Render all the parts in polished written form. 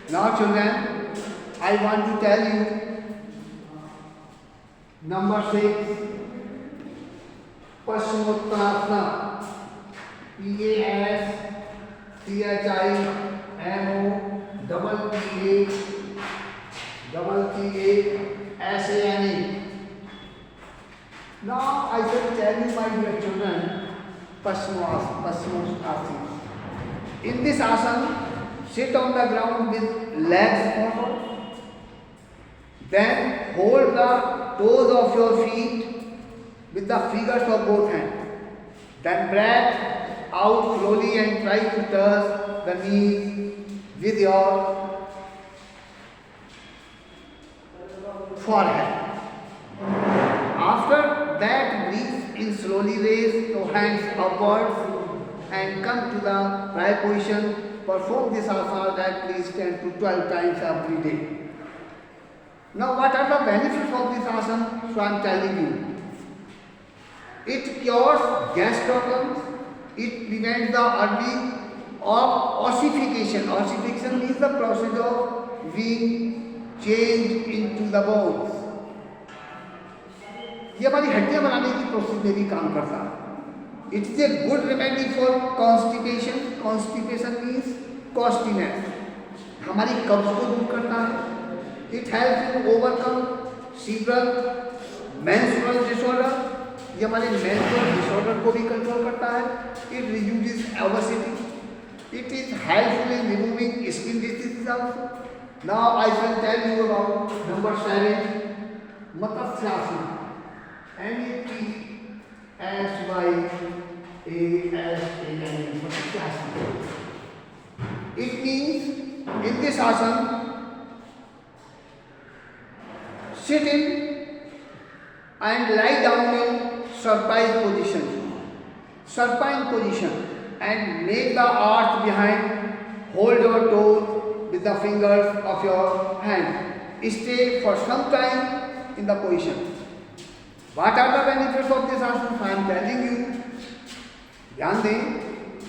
Now children, I want to tell you number 6, Paschimottanasana. Paschimottanasana. Now I shall tell you, my dear children, Paschimottanasana. In this asana, sit on the ground with legs forward. Then hold the toes of your feet with the fingers of both hands. Then breathe out slowly and try to touch the knees with your forehead. After that, breathe in slowly, raise your hands upwards and come to the right position. Perform this asana at least 10 to 12 times every day. Now, what are the benefits of this asana? So, I am telling you. It cures gas problems. It prevents the early of ossification. Ossification means the process of being changed into the bones. ये हमारी हड्डियां बनाने की process में भी काम करता है. It is a good remedy for constipation. Constipation means costiness. हमारी कब्ज को दूर करता है. It helps to overcome several menstrual disorder. ये हमारे menstrual disorder को भी कंट्रोल करता है. It reduces obesity. It is helpful in removing skin diseases also. Now I shall tell you about number 7, Matsasyasana. Matsasyasana. It means in this asana, sit in and lie down in supine position, and make the arch behind. Hold your toes with the fingers of your hand. Stay for some time in the position. What are the benefits of this asana? I am telling you. ध्यान दें.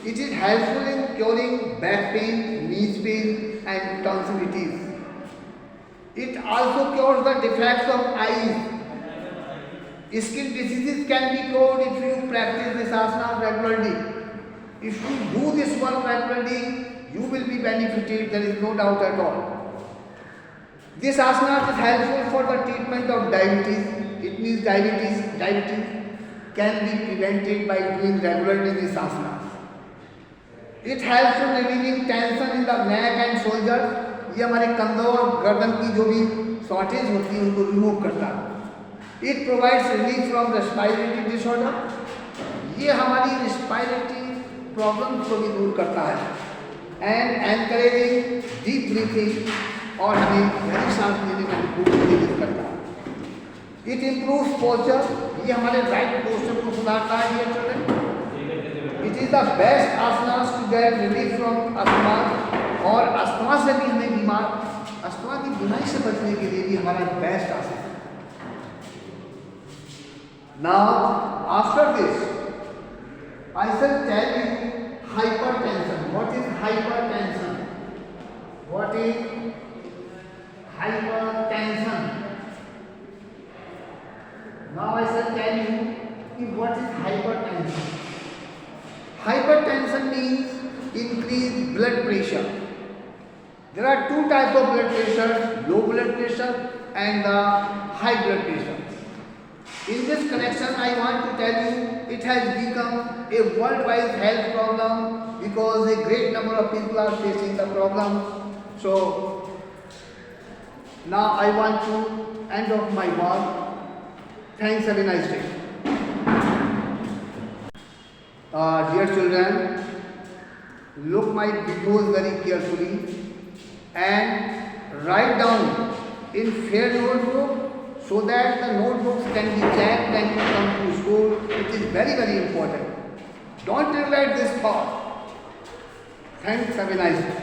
It is helpful in curing back pain, knee pain and tonsillitis. It also cures the defects of eyes. Skin diseases can be cured if you practice this asana regularly. If you do this work regularly, you will be benefited. There is no doubt at all. This asana is helpful for the treatment of diabetes. It means diabetes can be prevented by doing regularly this asana. It helps in relieving tension in the neck and shoulders. ये हमारे कंधों और गर्दन की जो भी shortage होती है उनको रिमूव करता है. It provides relief from respiratory disorder. ये हमारी respiratory problems को भी दूर करता है. And encouraging deep breathing और हमें गहरी सांस लेने का प्रेरित करता है. It improves posture. ये हमारे राइट पोस्चर को सुधारता है. Dear children, it is the best asanas to get relief from asthma. और अस्थमा से भी हमें अस्थमा की बीमारी से बचने के लिए भी हमारा best asana. Now after this I shall tell you hypertension. What is hypertension? What is hypertension? Now I shall tell you what is hypertension. Hypertension means increased blood pressure. There are two types of blood pressure: low blood pressure and the high blood pressure. In this connection, I want to tell you it has become a worldwide health problem because a great number of people are facing the problem. So now I want to end off my work. Thanks, have a nice day. Dear children, look my videos very carefully and write down in fair notebook so that the notebooks can be checked when you come to school. It is very, very important. Don't neglect this thought. Thanks, have a nice day.